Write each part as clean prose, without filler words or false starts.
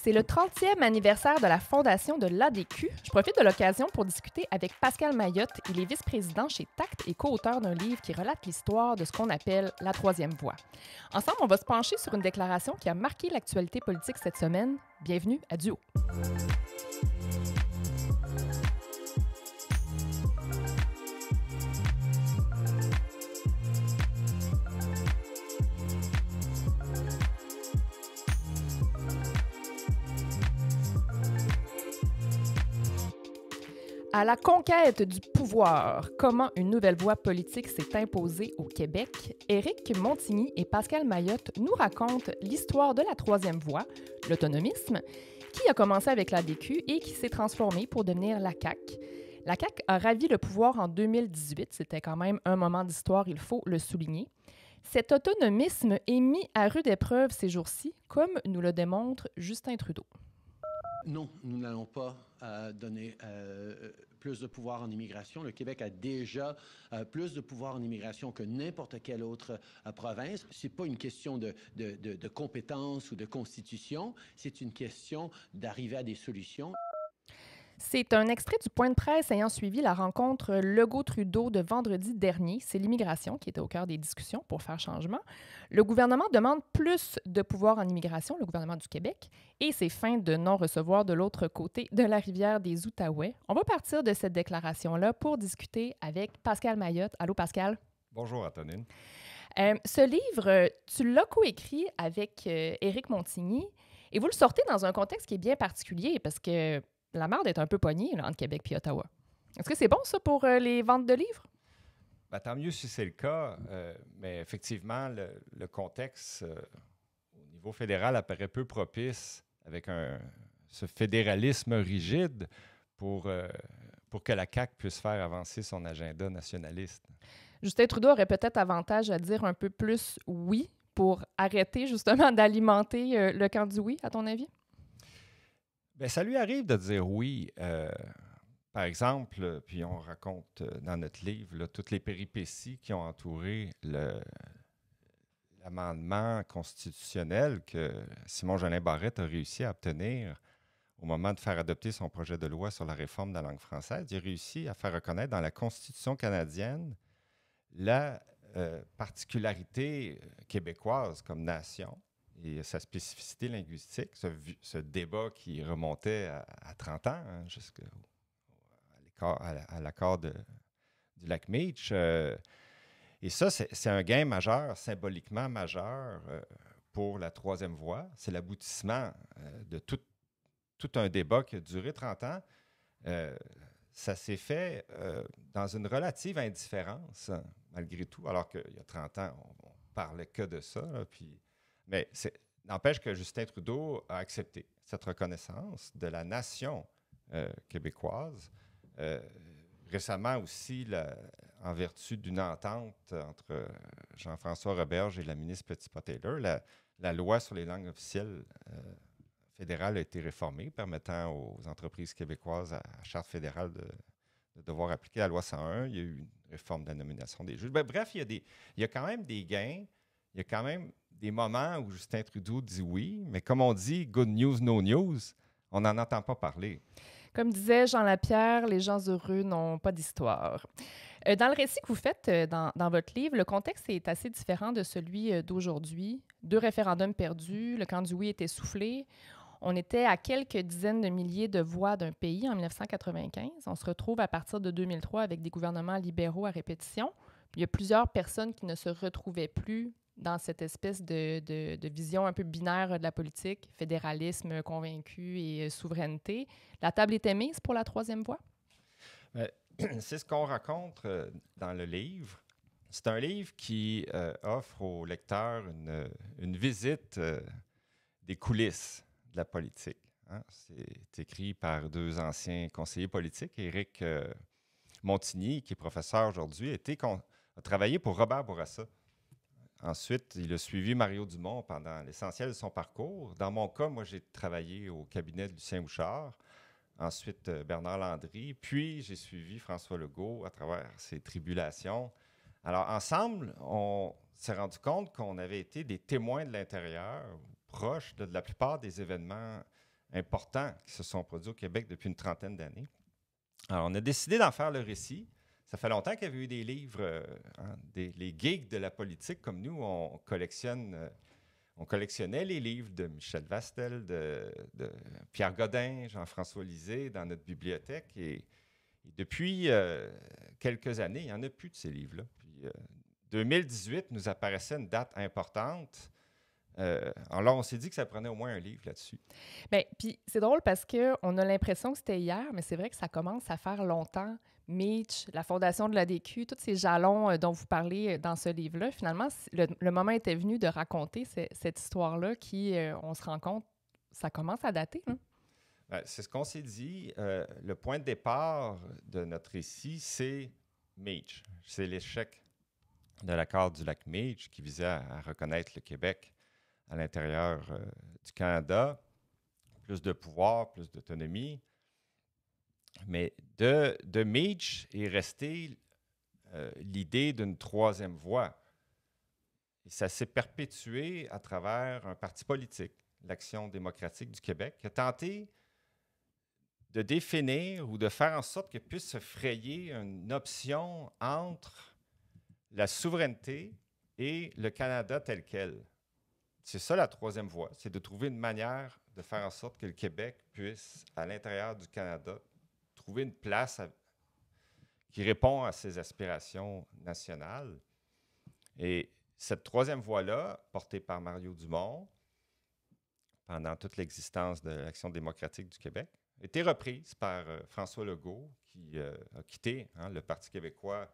C'est le 30e anniversaire de la fondation de l'ADQ. Je profite de l'occasion pour discuter avec Pascal Mayotte. Il est vice-président chez Tact et co-auteur d'un livre qui relate l'histoire de ce qu'on appelle la troisième voie. Ensemble, on va se pencher sur une déclaration qui a marqué l'actualité politique cette semaine. Bienvenue à Duo. À la conquête du pouvoir, comment une nouvelle voie politique s'est imposée au Québec, Éric Montigny et Pascal Mayotte nous racontent l'histoire de la troisième voie, l'autonomisme, qui a commencé avec l'ADQ et qui s'est transformée pour devenir la CAQ. La CAQ a ravi le pouvoir en 2018, c'était quand même un moment d'histoire, il faut le souligner. Cet autonomisme est mis à rude épreuve ces jours-ci, comme nous le démontre Justin Trudeau. Non, nous n'allons pas donner plus de pouvoir en immigration. Le Québec a déjà plus de pouvoir en immigration que n'importe quelle autre province. Ce n'est pas une question de compétence ou de constitution, c'est une question d'arriver à des solutions. C'est un extrait du point de presse ayant suivi la rencontre Legault-Trudeau de vendredi dernier. C'est l'immigration qui était au cœur des discussions pour faire changement. Le gouvernement demande plus de pouvoir en immigration, le gouvernement du Québec, et c'est fin de non-recevoir de l'autre côté de la rivière des Outaouais. On va partir de cette déclaration-là pour discuter avec Pascal Mayotte. Allô, Pascal? Bonjour, Antonine. Ce livre, tu l'as coécrit avec Éric Montigny, et vous le sortez dans un contexte qui est bien particulier parce que la marde est un peu pognée là, entre Québec et Ottawa. Est-ce que c'est bon, ça, pour les ventes de livres? Ben, tant mieux si c'est le cas, mais effectivement, le contexte au niveau fédéral apparaît peu propice avec ce fédéralisme rigide pour que la CAQ puisse faire avancer son agenda nationaliste. Justin Trudeau aurait peut-être avantage à dire un peu plus oui pour arrêter justement d'alimenter le camp du oui, à ton avis? Bien, ça lui arrive de dire oui. Par exemple, puis on raconte dans notre livre là, toutes les péripéties qui ont entouré l'amendement constitutionnel que Simon-Jolin Barrette a réussi à obtenir au moment de faire adopter son projet de loi sur la réforme de la langue française. Il a réussi à faire reconnaître dans la Constitution canadienne la particularité québécoise comme nation et sa spécificité linguistique, ce débat qui remontait à 30 ans, hein, jusqu'à l'accord du lac Meech. Et ça, c'est un gain majeur, symboliquement majeur pour la troisième voie. C'est l'aboutissement de tout un débat qui a duré 30 ans. Ça s'est fait dans une relative indifférence, malgré tout, alors qu'il y a 30 ans, on parlait que de ça. Là, mais n'empêche que Justin Trudeau a accepté cette reconnaissance de la nation québécoise. Récemment aussi, en vertu d'une entente entre Jean-François Roberge et la ministre Petitpas-Taylor, la loi sur les langues officielles fédérale a été réformée, permettant aux entreprises québécoises à Charte fédérale de devoir appliquer la loi 101. Il y a eu une réforme de la nomination des juges. Bref, il y a quand même des gains. Il y a quand même des moments où Justin Trudeau dit oui, mais comme on dit, good news, no news, on n'en entend pas parler. Comme disait Jean Lapierre, les gens heureux n'ont pas d'histoire. Dans le récit que vous faites dans votre livre, le contexte est assez différent de celui d'aujourd'hui. 2 référendums perdus, le camp du oui était soufflé. On était à quelques dizaines de milliers de voix d'un pays en 1995. On se retrouve à partir de 2003 avec des gouvernements libéraux à répétition. Puis il y a plusieurs personnes qui ne se retrouvaient plus dans cette espèce de vision un peu binaire de la politique, fédéralisme convaincu et souveraineté. La table était mise pour la troisième voie? C'est ce qu'on raconte dans le livre. C'est un livre qui offre aux lecteurs une visite des coulisses de la politique. Hein? C'est écrit par 2 anciens conseillers politiques. Éric Montigny, qui est professeur aujourd'hui, a travaillé pour Robert Bourassa. Ensuite, il a suivi Mario Dumont pendant l'essentiel de son parcours. Dans mon cas, moi, j'ai travaillé au cabinet de Lucien Bouchard. Ensuite, Bernard Landry. Puis, j'ai suivi François Legault à travers ses tribulations. Alors, ensemble, on s'est rendu compte qu'on avait été des témoins de l'intérieur, proches de la plupart des événements importants qui se sont produits au Québec depuis une trentaine d'années. Alors, on a décidé d'en faire le récit. Ça fait longtemps qu'il y avait eu des livres, les geeks de la politique comme nous, on collectionnait les livres de Michel Vastel, de Pierre Godin, Jean-François Lisée dans notre bibliothèque. Et depuis quelques années, il n'y en a plus de ces livres-là. Puis, 2018 nous apparaissait une date importante. Alors, on s'est dit que ça prenait au moins un livre là-dessus. Bien, puis c'est drôle parce qu'on a l'impression que c'était hier, mais c'est vrai que ça commence à faire longtemps. Mitch, la fondation de l'ADQ, tous ces jalons dont vous parlez dans ce livre-là, finalement, le moment était venu de raconter cette histoire-là qui, on se rend compte, ça commence à dater. Hein? Ben, c'est ce qu'on s'est dit. Le point de départ de notre récit, c'est Meech. C'est l'échec de l'accord du lac Meech qui visait à reconnaître le Québec à l'intérieur du Canada. Plus de pouvoir, plus d'autonomie. Mais de Meech est restée l'idée d'une troisième voie. Et ça s'est perpétué à travers un parti politique, l'Action démocratique du Québec, qui a tenté de définir ou de faire en sorte qu'il puisse se frayer une option entre la souveraineté et le Canada tel quel. C'est ça la troisième voie, c'est de trouver une manière de faire en sorte que le Québec puisse, à l'intérieur du Canada, trouver une place qui répond à ses aspirations nationales. Et cette troisième voie-là, portée par Mario Dumont, pendant toute l'existence de l'Action démocratique du Québec, a été reprise par François Legault, qui a quitté le Parti québécois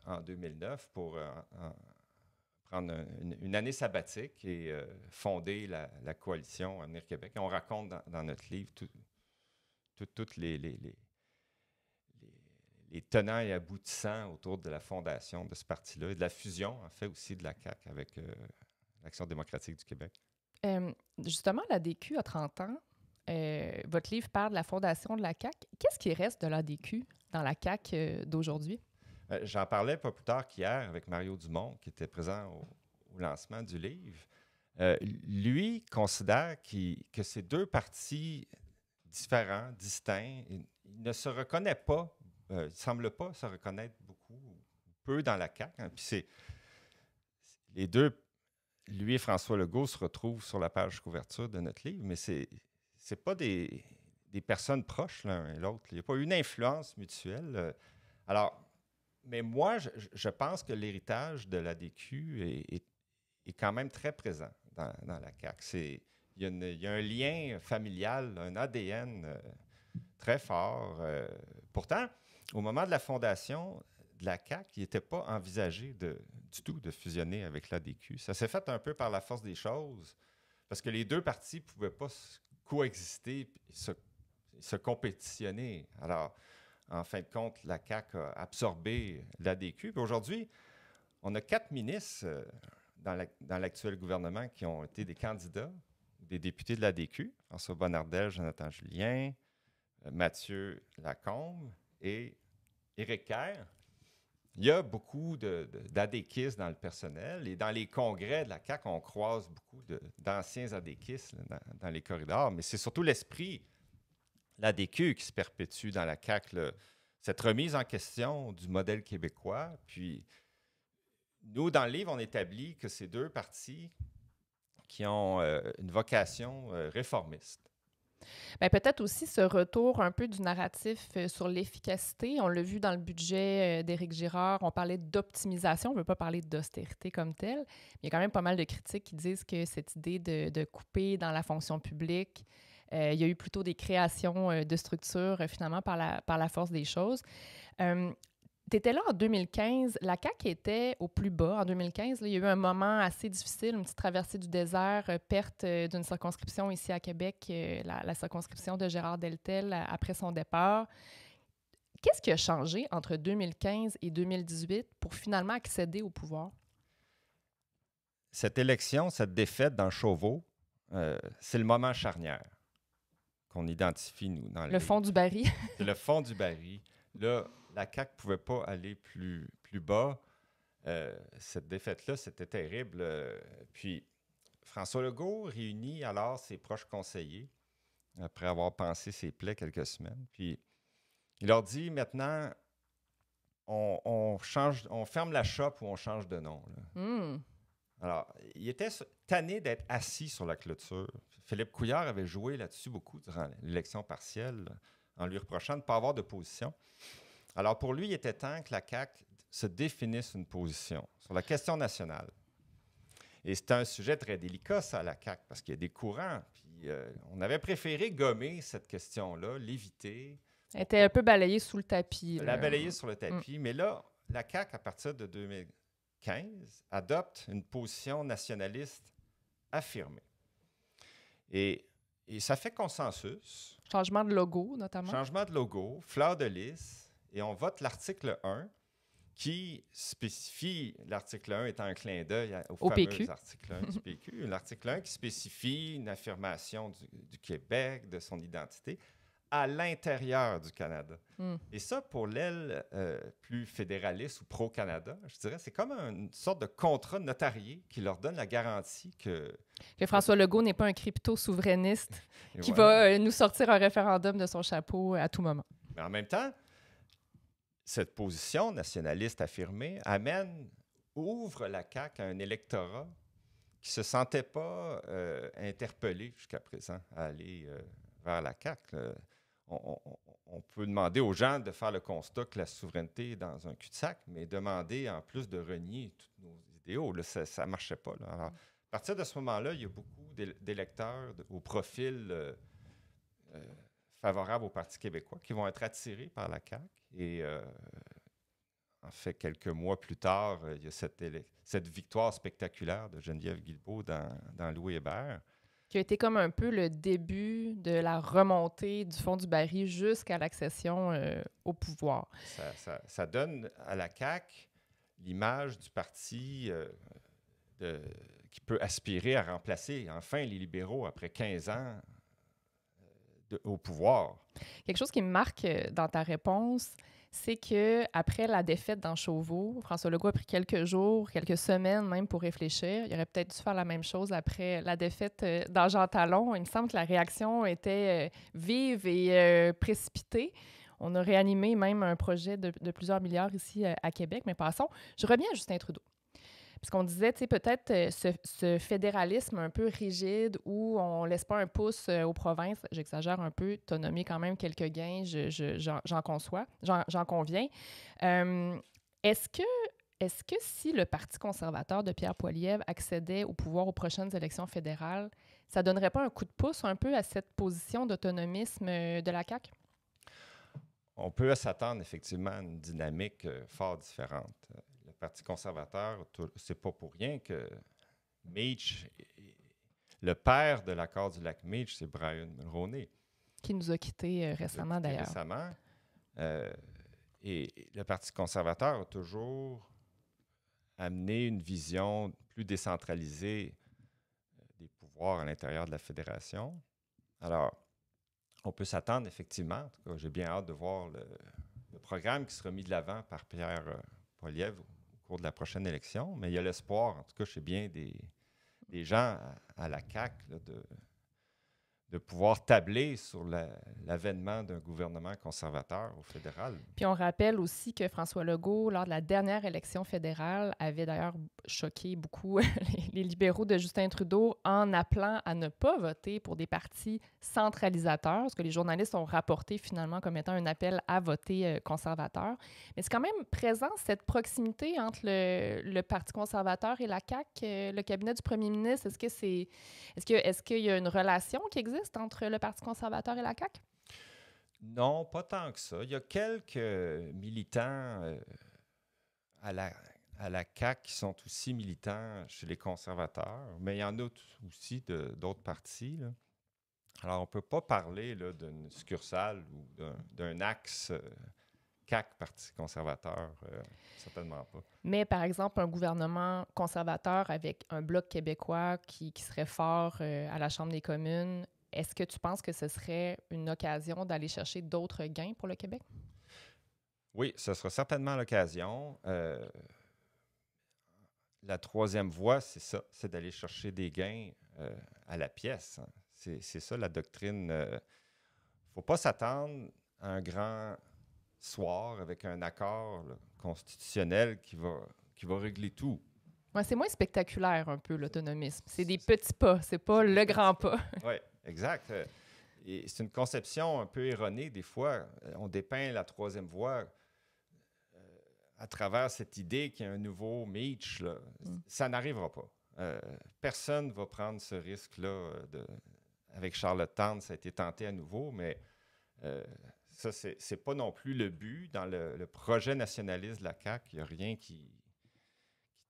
en 2009 pour prendre une année sabbatique et fonder la coalition Avenir Québec. Et on raconte dans notre livre toutes les tenants et aboutissants autour de la fondation de ce parti-là et de la fusion, en fait, aussi de la CAQ avec l'Action démocratique du Québec. Justement, l'ADQ a 30 ans. Votre livre parle de la fondation de la CAQ. Qu'est-ce qui reste de l'ADQ dans la CAQ d'aujourd'hui? J'en parlais pas plus tard qu'hier avec Mario Dumont, qui était présent au lancement du livre. Lui considère que ces deux partis différents, distincts, il ne se reconnaît pas, il ne semble pas se reconnaître beaucoup, peu dans la CAQ. Hein. Puis les deux, lui et François Legault, se retrouvent sur la page couverture de notre livre, mais c'est pas des personnes proches l'un et l'autre. Il n'y a pas une influence mutuelle. Alors, mais moi, je pense que l'héritage de l'ADQ est quand même très présent dans la CAQ. Il y a un lien familial, un ADN très fort. Pourtant, au moment de la fondation de la CAQ, il n'était pas envisagé du tout de fusionner avec l'ADQ. Ça s'est fait un peu par la force des choses, parce que les deux partis ne pouvaient pas coexister et se compétitionner. Alors, en fin de compte, la CAQ a absorbé l'ADQ. Puis aujourd'hui, on a 4 ministres dans l'actuel gouvernement qui ont été des candidats, des députés de l'ADQ, François Bonnardel, Jonathan Julien, Mathieu Lacombe et Éric Kerr. Il y a beaucoup d'adéquistes dans le personnel et dans les congrès de la CAQ, on croise beaucoup d'anciens adéquistes dans les corridors, mais c'est surtout l'esprit l'ADQ qui se perpétue dans la CAQ, cette remise en question du modèle québécois. Puis, nous, dans le livre, on établit que ces deux partis qui ont une vocation réformiste. Bien, peut-être aussi ce retour un peu du narratif sur l'efficacité. On l'a vu dans le budget d'Éric Girard, on parlait d'optimisation, on ne veut pas parler d'austérité comme telle. Il y a quand même pas mal de critiques qui disent que cette idée de couper dans la fonction publique, il y a eu plutôt des créations de structures, finalement, par la force des choses. Tu étais là en 2015. La CAQ était au plus bas. En 2015, là, il y a eu un moment assez difficile, une petite traversée du désert, perte d'une circonscription ici à Québec, la circonscription de Gérard Deltel après son départ. Qu'est-ce qui a changé entre 2015 et 2018 pour finalement accéder au pouvoir? Cette élection, cette défaite dans Chauveau, c'est le moment charnière qu'on identifie, nous, dans le fond du baril. C'est le fond du baril. Là, la CAQ ne pouvait pas aller plus bas. Cette défaite-là, c'était terrible. Puis, François Legault réunit alors ses proches conseillers après avoir pansé ses plaies quelques semaines. Puis il leur dit maintenant, on ferme la shop ou on change de nom. Là. Hmm. Alors, il était tanné d'être assis sur la clôture. Philippe Couillard avait joué là-dessus beaucoup durant l'élection partielle, en lui reprochant de ne pas avoir de position. Alors, pour lui, il était temps que la CAQ se définisse une position sur la question nationale. Et c'est un sujet très délicat, ça, à la CAQ, parce qu'il y a des courants. Puis, on avait préféré gommer cette question-là, l'éviter. Elle était un peu balayée sous le tapis. La balayer sur le tapis. Mais là, la CAQ, à partir de 2015, adopte une position nationaliste affirmée. Et ça fait consensus. Changement de logo, notamment. Changement de logo, fleur de lys, et on vote l'article 1 qui spécifie, l'article 1 étant un clin d'œil au fameux PQ. article 1 du PQ, l'article 1 qui spécifie une affirmation du Québec, de son identité, à l'intérieur du Canada. Et ça, pour l'aile plus fédéraliste ou pro-Canada, je dirais, c'est comme une sorte de contrat notarié qui leur donne la garantie que François Legault n'est pas un crypto-souverainiste qui voilà. va nous sortir un référendum de son chapeau à tout moment. Mais en même temps, cette position nationaliste affirmée ouvre la CAQ à un électorat qui ne se sentait pas interpellé jusqu'à présent à aller vers la CAQ. On peut demander aux gens de faire le constat que la souveraineté est dans un cul-de-sac, mais demander en plus de renier tous nos idéaux, là, ça ne marchait pas. Là. Alors, à partir de ce moment-là, il y a beaucoup d'électeurs au profil favorables au Parti québécois qui vont être attirés par la CAQ. Et en fait, quelques mois plus tard, il y a cette victoire spectaculaire de Geneviève Guilbeault dans Louis Hébert. Qui a été comme un peu le début de la remontée du fond du baril jusqu'à l'accession au pouvoir. Ça donne à la CAQ l'image du parti qui peut aspirer à remplacer enfin les libéraux après 15 ans au pouvoir. Quelque chose qui me marque dans ta réponse, c'est que après la défaite dans Chauveau, François Legault a pris quelques jours, quelques semaines même pour réfléchir. Il aurait peut-être dû faire la même chose après la défaite dans Jean Talon. Il me semble que la réaction était vive et précipitée. On a réanimé même un projet de plusieurs milliards ici à Québec. Mais passons, je reviens à Justin Trudeau. Parce qu'on disait, tu sais, peut-être ce fédéralisme un peu rigide où on laisse pas un pouce aux provinces, j'exagère un peu, tu as nommé quand même quelques gains, j'en conviens. Est-ce que si le Parti conservateur de Pierre Poilievre accédait au pouvoir aux prochaines élections fédérales, ça donnerait pas un coup de pouce un peu à cette position d'autonomisme de la CAQ? On peut s'attendre effectivement à une dynamique fort différente. Le Parti conservateur, c'est pas pour rien que Meach, le père de l'accord du lac Meach, c'est Brian Mulroney. Qui nous a quittés récemment, d'ailleurs. Récemment. Et le Parti conservateur a toujours amené une vision plus décentralisée des pouvoirs à l'intérieur de la fédération. Alors, on peut s'attendre effectivement, en tout cas, j'ai bien hâte de voir le programme qui sera mis de l'avant par Pierre Poilievre au cours de la prochaine élection, mais il y a l'espoir, en tout cas chez bien des gens à la CAQ, là, de pouvoir tabler sur l'avènement d'un gouvernement conservateur au fédéral. Puis on rappelle aussi que François Legault, lors de la dernière élection fédérale, avait d'ailleurs choqué beaucoup les libéraux de Justin Trudeau en appelant à ne pas voter pour des partis centralisateurs, ce que les journalistes ont rapporté finalement comme étant un appel à voter conservateur. Mais c'est quand même présent, cette proximité entre le Parti conservateur et la CAQ, le cabinet du premier ministre. Est-ce qu'il y a une relation qui existe entre le Parti conservateur et la CAQ? Non, pas tant que ça. Il y a quelques militants à la CAQ qui sont aussi militants chez les conservateurs, mais il y en a aussi d'autres partis, là. Alors, on ne peut pas parler là, d'une succursale ou d'un axe CAQ, Parti conservateur, certainement pas. Mais, par exemple, un gouvernement conservateur avec un bloc québécois qui serait fort à la Chambre des communes, est-ce que tu penses que ce serait une occasion d'aller chercher d'autres gains pour le Québec? Oui, ce sera certainement l'occasion. la troisième voie, c'est ça, c'est d'aller chercher des gains à la pièce. Hein. C'est ça la doctrine. Il ne faut pas s'attendre à un grand soir avec un accord là, constitutionnel qui va régler tout. Ouais, c'est moins spectaculaire un peu l'autonomisme. C'est des petits pas, c'est pas le grand pas. Oui, exact. Et c'est une conception un peu erronée des fois. On dépeint la troisième voie à travers cette idée qu'il y a un nouveau Meach. Là. Ça n'arrivera pas. Personne ne va prendre ce risque-là. Avec Charlottetown, ça a été tenté à nouveau, mais ça, c'est pas non plus le but. Dans le projet nationaliste de la CAQ, il n'y a rien qui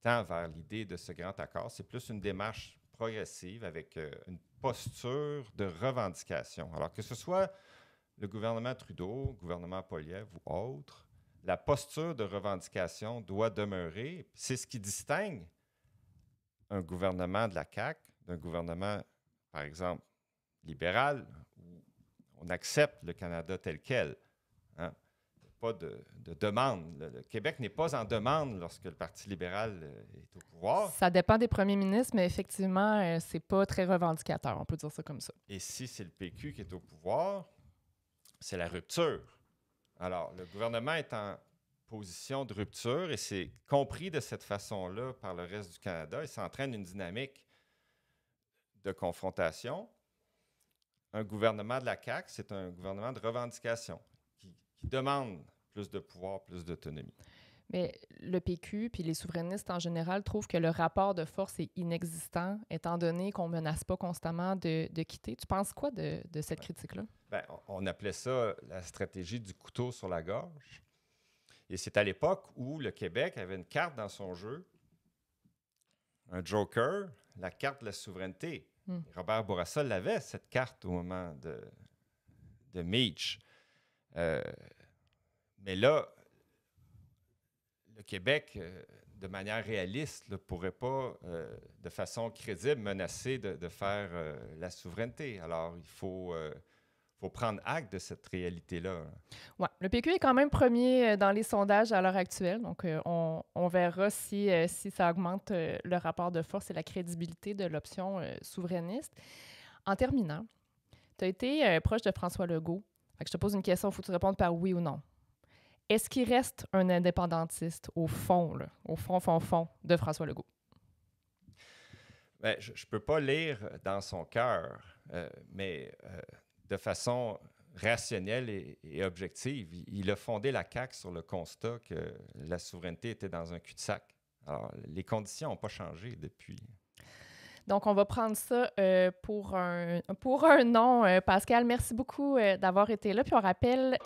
tend vers l'idée de ce grand accord. C'est plus une démarche progressive avec une posture de revendication. Alors que ce soit le gouvernement Trudeau, le gouvernement Poilievre ou autre, la posture de revendication doit demeurer. C'est ce qui distingue un gouvernement de la CAQ d'un gouvernement, par exemple, libéral, où on accepte le Canada tel quel. Hein? Pas de demande. Le Québec n'est pas en demande lorsque le Parti libéral est au pouvoir. Ça dépend des premiers ministres, mais effectivement, c'est pas très revendicateur, on peut dire ça comme ça. Et si c'est le PQ qui est au pouvoir, c'est la rupture. Alors, le gouvernement est en position de rupture et c'est compris de cette façon-là par le reste du Canada et ça entraîne une dynamique de confrontation. Un gouvernement de la CAQ, c'est un gouvernement de revendication qui demande plus de pouvoir, plus d'autonomie. Mais le PQ puis les souverainistes en général trouvent que le rapport de force est inexistant, étant donné qu'on ne menace pas constamment de quitter. Tu penses quoi de cette critique-là? Bien, on appelait ça la stratégie du couteau sur la gorge. Et c'est à l'époque où le Québec avait une carte dans son jeu, un joker, la carte de la souveraineté. Robert Bourassa l'avait, cette carte, au moment de Meach. Mais là, le Québec, de manière réaliste, ne pourrait pas, de façon crédible, menacer de faire la souveraineté. Alors, il faut prendre acte de cette réalité-là. Oui, le PQ est quand même premier dans les sondages à l'heure actuelle. Donc, on verra si ça augmente le rapport de force et la crédibilité de l'option souverainiste. En terminant, tu as été proche de François Legault. Fait que je te pose une question, il faut que tu répondes par oui ou non. Est-ce qu'il reste un indépendantiste au fond, là, au fond de François Legault? Bien, je ne peux pas lire dans son cœur, mais de façon rationnelle et objective, il a fondé la CAQ sur le constat que la souveraineté était dans un cul-de-sac. Alors, les conditions n'ont pas changé depuis. Donc, on va prendre ça pour un non. Pascal, merci beaucoup d'avoir été là. Puis on rappelle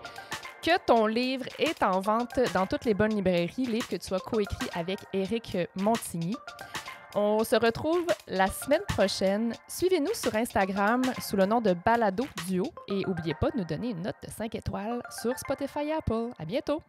que ton livre est en vente dans toutes les bonnes librairies, livre que tu as coécrit avec Éric Montigny. On se retrouve la semaine prochaine. Suivez-nous sur Instagram sous le nom de Balado Duo et n'oubliez pas de nous donner une note de 5 étoiles sur Spotify et Apple. À bientôt!